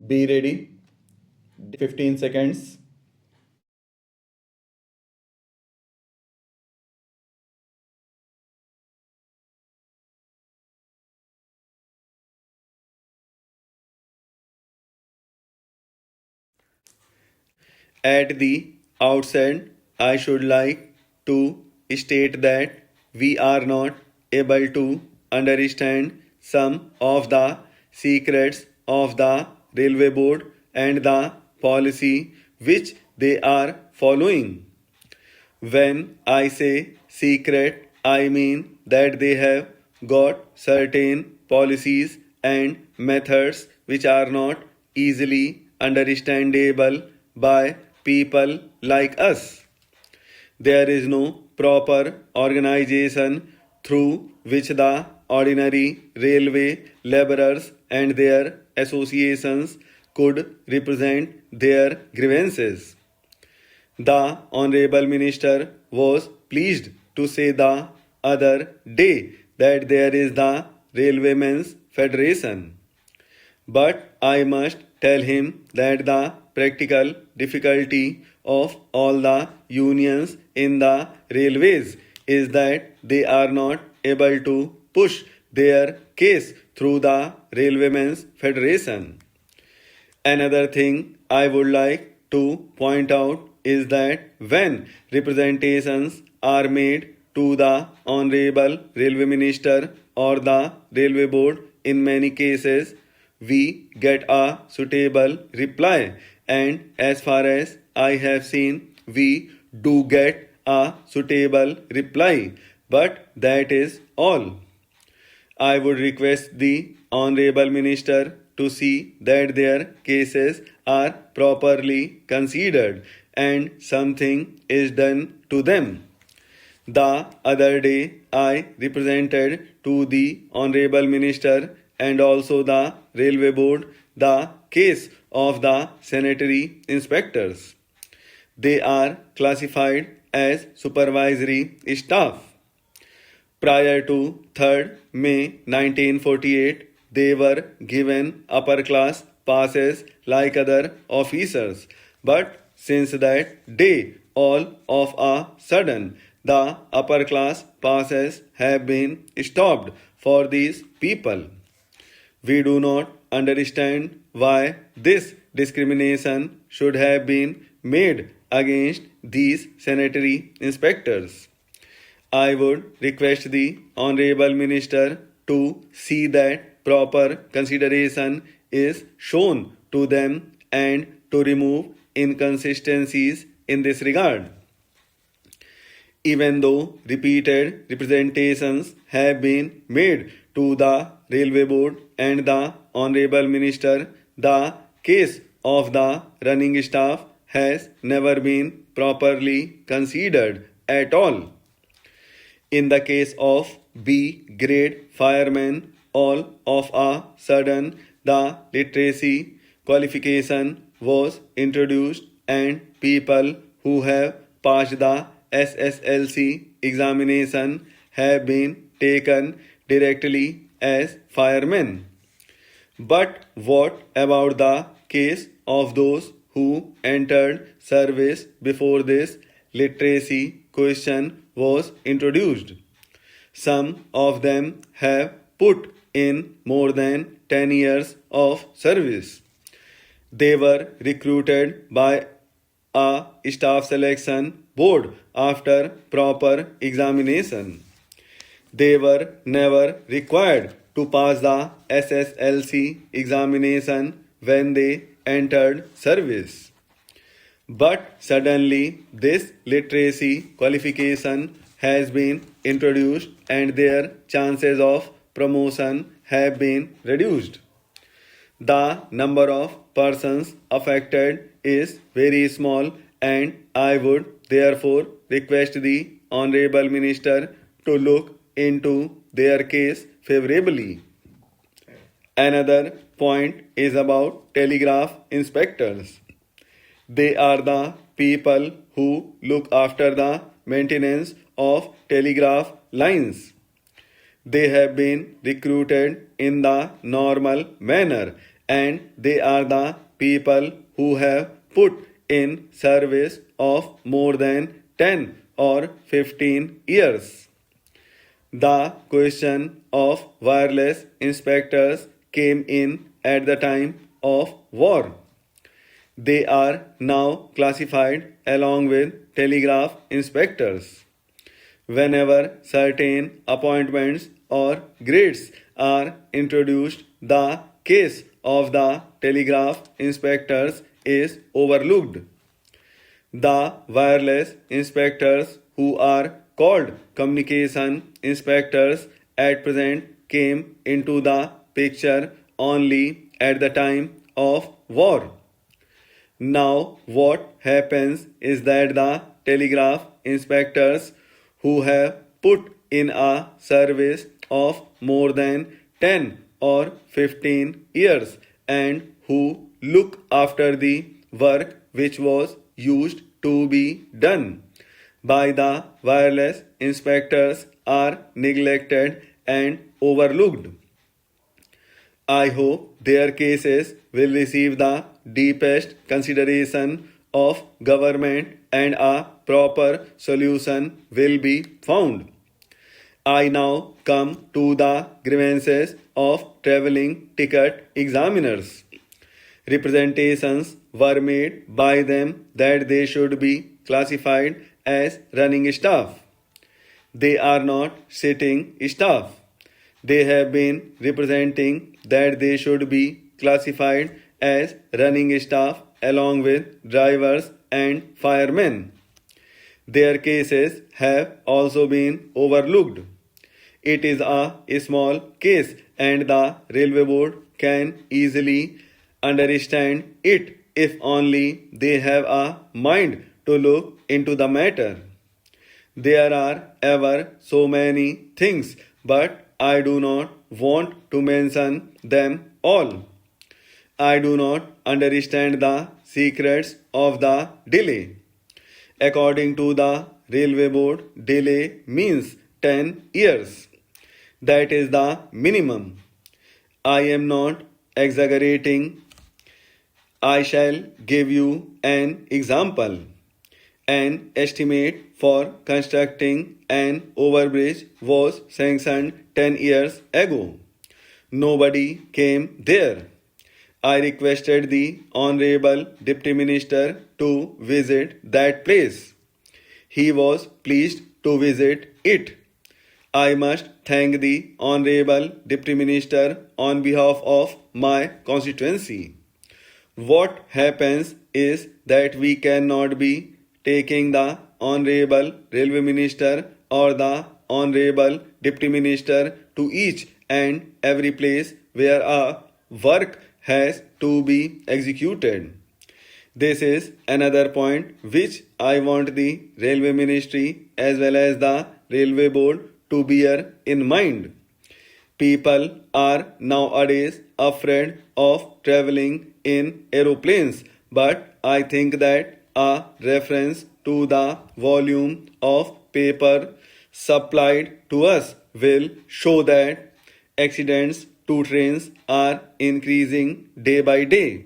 Be ready. 15 seconds. At the outset, I should like to state that we are not able to understand some of the secrets of the railway board and the policy which they are following. When I say secret, I mean that they have got certain policies and methods which are not easily understandable by people like us. There is no proper organization through which the ordinary railway laborers and their associations could represent their grievances. The Honorable Minister was pleased to say the other day that there is the Railwaymen's Federation. But I must tell him that the practical difficulty of all the unions in the railways is that they are not able to push their case through the Railwaymen's Federation. Another thing I would like to point out is that when representations are made to the Honorable Railway Minister or the Railway Board, in many cases we get a suitable reply, and as far as I have seen, we do get a suitable reply, but that is all. I would request the Honorable Minister to see that their cases are properly considered and something is done to them. The other day, I represented to the Honorable Minister and also the Railway Board the case of the sanitary inspectors. They are classified as supervisory staff. Prior to 3rd May 1948, they were given upper class passes like other officers. But since that day, all of a sudden, the upper class passes have been stopped for these people. We do not understand why this discrimination should have been made against these sanitary inspectors. I would request the Honorable Minister to see that proper consideration is shown to them and to remove inconsistencies in this regard. Even though repeated representations have been made to the Railway Board and the Honorable Minister, the case of the running staff has never been properly considered at all. In the case of B grade firemen, all of a sudden the literacy qualification was introduced and people who have passed the SSLC examination have been taken directly as firemen. But what about the case of those who entered service before this literacy question was introduced? Some of them have put in more than 10 years of service. They were recruited by a staff selection board after proper examination. They were never required to pass the SSLC examination when they entered service. But suddenly, this literacy qualification has been introduced and their chances of promotion have been reduced. The number of persons affected is very small, and I would therefore request the Honorable Minister to look into their case favorably. Another point is about telegraph inspectors. They are the people who look after the maintenance of telegraph lines. They have been recruited in the normal manner and they are the people who have put in service of more than 10 or 15 years. The question of wireless inspectors came in at the time of war. They are now classified along with telegraph inspectors. Whenever certain appointments or grades are introduced, the case of the telegraph inspectors is overlooked. The wireless inspectors, who are called communication inspectors, at present came into the picture only at the time of war. Now, what happens is that the telegraph inspectors who have put in a service of more than 10 or 15 years and who look after the work which was used to be done by the wireless inspectors are neglected and overlooked. I hope their cases will receive the deepest consideration of government and a proper solution will be found. I now come to the grievances of travelling ticket examiners. Representations were made by them that they should be classified as running staff. They are not sitting staff. They have been representing that they should be classified as running staff along with drivers and firemen. Their cases have also been overlooked. It is a small case and the railway board can easily understand it if only they have a mind to look into the matter. There are ever so many things, but I do not want to mention them all. I do not understand the secrets of the delay. According to the railway board, delay means 10 years. That is the minimum. I am not exaggerating. I shall give you an example. An estimate for constructing an overbridge was sanctioned 10 years ago. Nobody came there. I requested the Honorable Deputy Minister to visit that place. He was pleased to visit it. I must thank the Honorable Deputy Minister on behalf of my constituency. What happens is that we cannot be taking the Honorable Railway Minister or the Honorable Deputy Minister to each and every place where a work has to be executed. This is another point which I want the Railway Ministry as well as the Railway Board to bear in mind. People are nowadays afraid of travelling in aeroplanes, but I think that a reference to the volume of paper supplied to us will show that accidents to trains are increasing day by day.